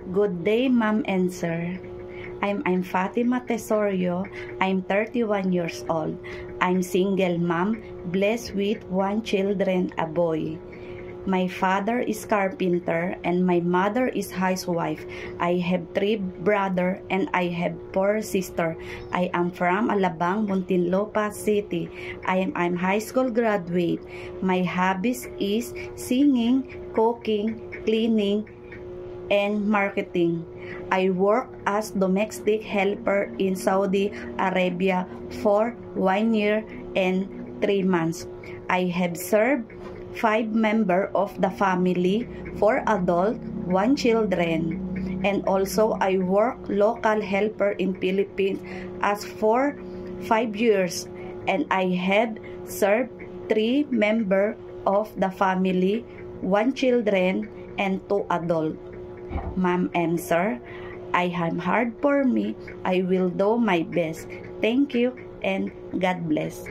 Good day, Ma'am and Sir. I'm Fatima Tesorio. I'm 31 years old. I'm single mom, blessed with 1 children, a boy. My father is carpenter and my mother is housewife. I have 3 brothers and I have 4 sisters. I am from Alabang, Muntinlupa City. I'm high school graduate. My hobbies is singing, cooking, cleaning, and marketing. I work as domestic helper in Saudi Arabia for 1 year and 3 months. I have served 5 members of the family, 4 adult, 1 children. And also I work local helper in Philippines as for 5 years. And I have served 3 members of the family, 1 children, and 2 adult. Ma'am and Sir, I am hard for me. I will do my best. Thank you and God bless.